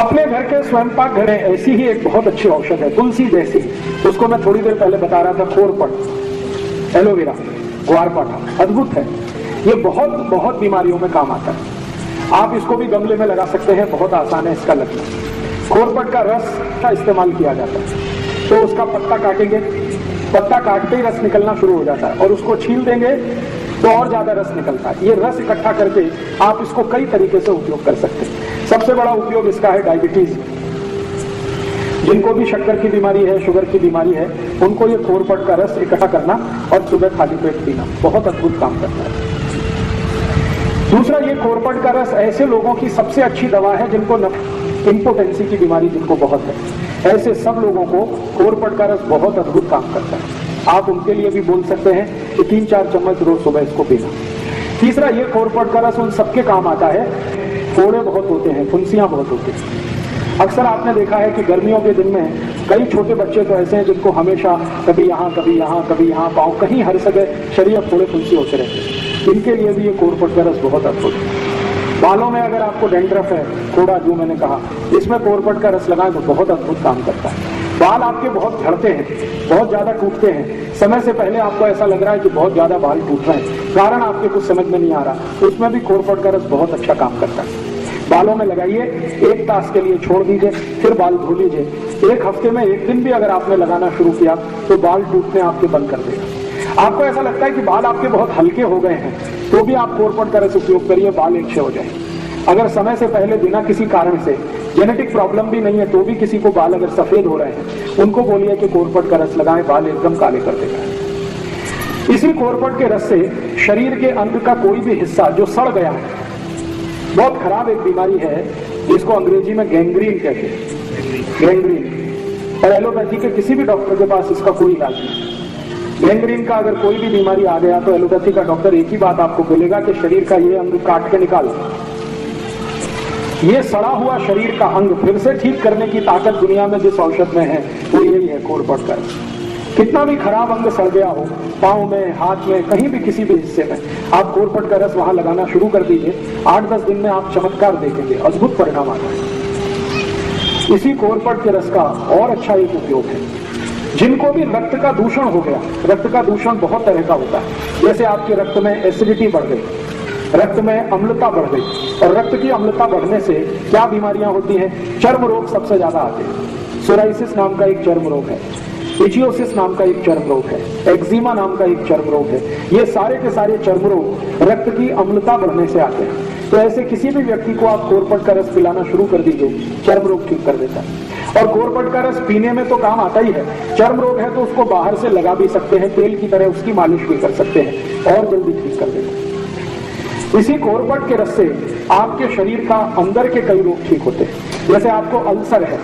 अपने घर के स्वयं पाक घर में ऐसी ही एक बहुत अच्छी औषध है, तुलसी जैसी, उसको मैं थोड़ी देर पहले बता रहा था, खोरपट, एलोवेरा, ग्वारपाठा, अद्भुत है। ये बहुत बहुत बीमारियों में काम आता है। आप इसको भी गमले में लगा सकते हैं, बहुत आसान है इसका लगना। खोरपट का रस का इस्तेमाल किया जाता है। तो उसका पत्ता काटेंगे, पत्ता काटते ही रस निकलना शुरू हो जाता है, और उसको छील देंगे तो और ज्यादा रस निकलता है। ये रस इकट्ठा करके आप इसको कई तरीके से उपयोग कर सकते हैं। सबसे बड़ा उपयोग इसका है डायबिटीज, जिनको भी शक्कर की बीमारी है, शुगर की बीमारी है, उनको ये खोरपट का रस इकट्ठा करना और सुबह खाली पेट पीना बहुत अद्भुत काम करता है। दूसरा, ये खोरपट का रस ऐसे लोगों की सबसे अच्छी दवा है जिनको इम्पोटेंसी की बीमारी जिनको बहुत है, ऐसे सब लोगों को खोरपट का रस बहुत अद्भुत काम करता है। आप उनके लिए भी बोल सकते हैं कि 3-4 चम्मच रोज सुबह इसको पीना। तीसरा, ये खोरपट का रस उन सबके काम आता है, फोड़े बहुत होते हैं, फुंसियां बहुत होती हैं। अक्सर आपने देखा है कि गर्मियों के दिन में कई छोटे बच्चे तो ऐसे हैं जिनको हमेशा कभी यहाँ कभी यहाँ कभी यहाँ पाँव, कहीं हर जगह शरीर फोड़े फुंसी होते रहते हैं। इनके लिए भी ये खोरपट का रस बहुत अद्भुत है। बालों में अगर आपको डेंड्रफ है, फोड़ा जो मैंने कहा, इसमें खोरपट का रस लगाएं तो बहुत अद्भुत काम करता है। बाल आपके बहुत झड़ते हैं, बहुत ज्यादा टूटते हैं, समय से पहले आपको ऐसा लग रहा है कि बहुत ज्यादा बाल टूट रहे हैं, कारण आपके कुछ समझ में नहीं आ रहा, उसमें भी खोरपट का रस बहुत अच्छा काम करता है। बालों में लगाइए, 1 तास के लिए छोड़ दीजिए, फिर बाल धो लीजिए। 1 हफ्ते में 1 दिन भी अगर आपने लगाना शुरू किया तो बाल टूटने आपके बंद कर देगा। आपको ऐसा लगता है कि बाल आपके बहुत हल्के हो गए हैं, तो भी आप खोरपट का रस उपयोग करिए, बाल एक से हो जाए। अगर समय से पहले बिना किसी कारण से, जेनेटिक प्रॉब्लम भी नहीं है, तो भी किसी को बाल अगर सफेद हो रहे हैं, उनको बोलिए कि खोरपट का रस लगाएं, बाल एकदम काले कर देगा। इसी खोरपट के रस से शरीर के अंग का कोई भी हिस्सा जो सड़ गया है, बहुत खराब एक बीमारी है, इसको अंग्रेजी में गैंग्रीन कहते हैं, गैंग्रीन, और एलोपैथी के किसी भी डॉक्टर के पास इसका कोई इलाज नहीं। गैंग्रीन का अगर कोई भी बीमारी आ गया तो एलोपैथी का डॉक्टर एक ही बात आपको बोलेगा कि शरीर का ये अंग काट के निकालो। ये सड़ा हुआ शरीर का अंग फिर से ठीक करने की ताकत दुनिया में जिस औषध में है वो यही है, खोरपट का रस। कितना भी खराब अंग सड़ गया हो, पाँव में, हाथ में, कहीं भी किसी भी हिस्से में, आप खोरपट का रस वहां लगाना शुरू कर दीजिए, 8-10 दिन में आप चमत्कार देखेंगे, अद्भुत परिणाम आता है। इसी खोरपट के रस का और अच्छा एक उपयोग है, जिनको भी रक्त का दूषण हो गया, रक्त का दूषण बहुत तरह का होता है, जैसे आपके रक्त में एसिडिटी बढ़ गई, रक्त में अम्लता बढ़ गई, और रक्त की अम्लता बढ़ने से क्या बीमारियां होती हैं? चर्म रोग सबसे ज्यादा आते हैं। सोराइसिस नाम का एक चर्म रोग है, इचियोसिस नाम का एक चर्म रोग है, एक्जिमा नाम का एक चर्म रोग है। ये सारे के सारे चर्म रोग रक्त की अम्लता बढ़ने से आते हैं। तो ऐसे किसी भी व्यक्ति को आप खोरपट का रस पिलाना शुरू कर दीजिए, चर्म रोग ठीक कर देता है। और खोरपट का रस पीने में तो काम आता ही है, चर्म रोग है तो उसको बाहर से लगा भी सकते हैं, तेल की तरह उसकी मालिश भी कर सकते हैं और जल्दी ठीक कर देते हैं। इसी खोरपट के रस से आपके शरीर का अंदर के कई रोग ठीक होते हैं। जैसे आपको अल्सर है,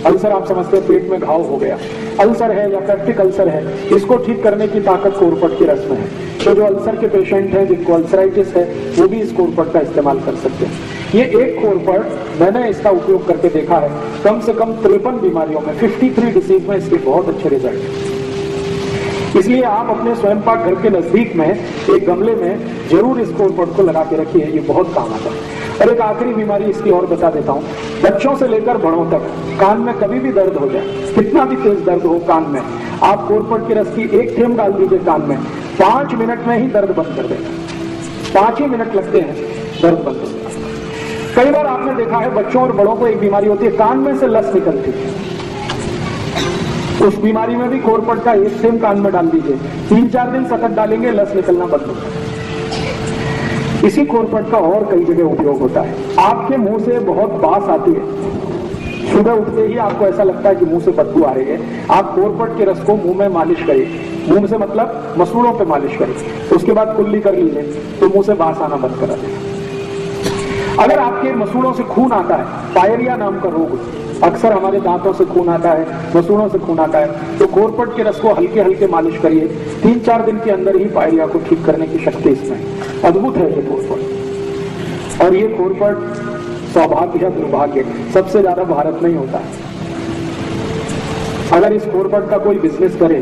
अल्सर आप समझते हैं पेट में घाव हो गया, अल्सर है या पेप्टिक अल्सर है, इसको ठीक करने की ताकत खोरपट के रस में है। तो जो अल्सर के पेशेंट हैं, जिनको अल्सराइटिस है, वो भी इस खोरपट का इस्तेमाल कर सकते हैं। ये एक खोरपट मैंने इसका उपयोग करके देखा है, कम से कम 53 बीमारियों में, 53 डिसीज में इसके बहुत अच्छे रिजल्ट हैं। इसलिए आप अपने स्वयं पाक घर के नजदीक में एक गमले में जरूर इस खोरपट को लगा के रखिए, ये बहुत काम आता है। और एक आखिरी बीमारी इसकी और बता देता हूँ, बच्चों से लेकर बड़ों तक कान में कभी भी दर्द हो जाए, कितना भी तेज दर्द हो कान में, आप खोरपट के रस की 1 थेंब डाल दीजिए कान में, 5 मिनट में ही दर्द बंद कर देगा। 5 ही मिनट लगते हैं, दर्द बंद हो जाएगा। कई बार आपने देखा है बच्चों और बड़ों को एक बीमारी होती है, कान में से लस निकलती है, उस बीमारी में भी खोरपट का 1 थेंब कान में डाल दीजिए, 3-4 दिन सतत डालेंगे, लस निकलना बंद हो जाएगा। इसी खोरपट का और कई जगह उपयोग होता है। आपके मुंह से बहुत बास आती है, सुबह उठते ही आपको ऐसा लगता है कि मुंह से बदबू आ रही है, आप खोरपट के रस को मुंह में मालिश करिए, मुंह से मतलब मसूड़ों पे मालिश करिए, उसके बाद कुल्ली कर लीजिए तो मुंह से बास आना बंद करा देगा। अगर आपके मसूड़ों से खून आता है, पायरिया नाम का रोग, अक्सर हमारे दांतों से खून आता है, मसूड़ों से खून आता है, तो खोरपट के रस को हल्के हल्के मालिश करिए, 3-4 दिन के अंदर ही पायरिया को ठीक करने की शक्ति इसमें, अद्भुत है ये खोरपट। और ये खोरपट सौभाग्य या दुर्भाग्य सबसे ज्यादा भारत में ही होता है। अगर इस खोरपट का कोई बिजनेस करे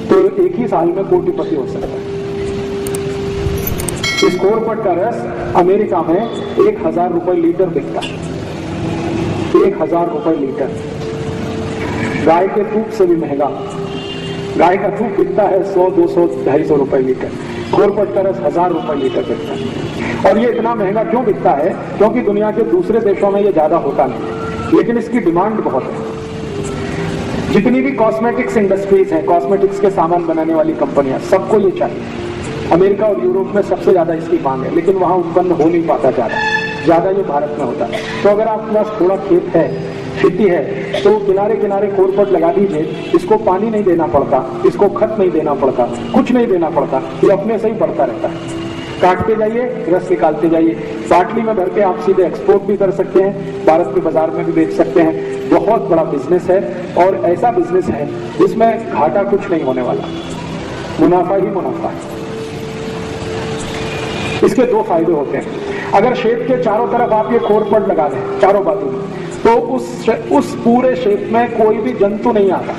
तो एक ही साल में कोटिपति हो सकता है। इस खोरपट का रस अमेरिका में 1000 रुपए लीटर बिकता है। 1000 रुपए लीटर। गाय के दूध से भी महंगा। गाय का दूध बिकता है 100, 200, 250 रुपए लीटर। कोरपट का रस 1000 रुपए लीटर बिकता है। और ये इतना महंगा क्यों बिकता है? क्योंकि दुनिया के दूसरे देशों में ये ज्यादा होता नहीं, लेकिन इसकी डिमांड बहुत है। जितनी भी कॉस्मेटिक्स इंडस्ट्रीज हैं, कॉस्मेटिक्स के सामान बनाने वाली कंपनियां, सबको ये चाहिए। अमेरिका और यूरोप में सबसे ज्यादा इसकी मांग है, लेकिन वहां उत्पन्न हो नहीं पाता ज्यादा ये भारत में होता है। तो अगर आपके पास थोड़ा खेत है, खेती है, तो किनारे किनारे कोरपट लगा दीजिए। इसको पानी नहीं देना पड़ता, इसको खत नहीं देना पड़ता, कुछ नहीं देना पड़ता, ये अपने से ही बढ़ता रहता है। काटते जाइए, रस निकालते जाइए। बाटली में भर के आप सीधे एक्सपोर्ट भी कर सकते हैं, भारत के बाजार में भी बेच सकते हैं। बहुत बड़ा बिजनेस है और ऐसा बिजनेस है जिसमें घाटा कुछ नहीं होने वाला, मुनाफा ही मुनाफा है। इसके 2 फायदे होते हैं। अगर शेप के चारों तरफ आप ये कोरपट लगा दें, चारों बाजू में, तो उस पूरे शेप में कोई भी जंतु नहीं आता,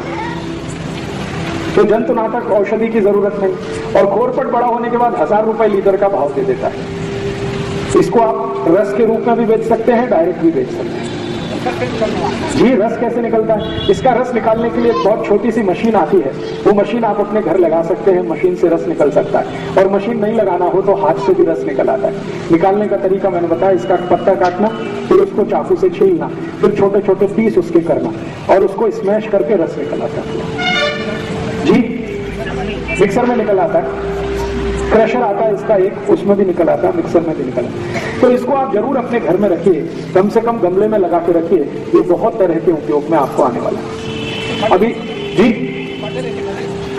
तो जंतुनाशक औषधि की जरूरत नहीं। और कोरपट बड़ा होने के बाद 1000 रुपए लीटर का भाव दे देता है। इसको आप रस के रूप में भी बेच सकते हैं, डायरेक्ट भी बेच सकते हैं। जी, रस कैसे निकलता है? इसका रस निकालने के लिए एक बहुत छोटी सी मशीन आती है, वो मशीन आप अपने घर लगा सकते हैं, मशीन से रस निकल सकता है। और मशीन नहीं लगाना हो तो हाथ से भी रस निकल आता है। निकालने का तरीका मैंने बताया, इसका पत्ता काटना, फिर उसको चाकू से छीलना, फिर छोटे छोटे पीस उसके करना और उसको स्मैश करके रस निकल आता है। जी, मिक्सर में निकल आता है, क्रशर आता है इसका एक, उसमें भी निकल आता है, मिक्सर में भी निकल आता है। तो इसको आप जरूर अपने घर में रखिए, कम से कम गमले में लगा के रखिए, ये बहुत तरह के उपयोग में आपको आने वाला है। अभी जी,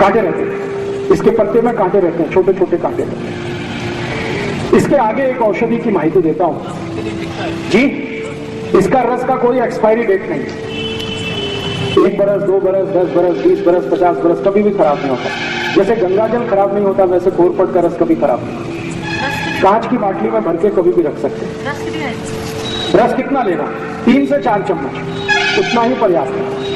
कांटे रहते हैं, इसके पत्ते में कांटे रहते हैं, छोटे छोटे कांटे रहते हैं। इसके आगे एक औषधि की माहिती देता हूं जी। इसका रस का कोई एक्सपायरी डेट नहीं है। 1 बरस, 2 बरस, 10 बरस, 20 बरस, 50 बरस कभी भी खराब नहीं होता। जैसे गंगा जल खराब नहीं होता, वैसे कोरपट का रस कभी खराब नहीं होता। कांच की बाटली में भर के कभी भी रख सकते हैं। रस कितना लेना? 3 से 4 चम्मच, उतना ही पर्याप्त है।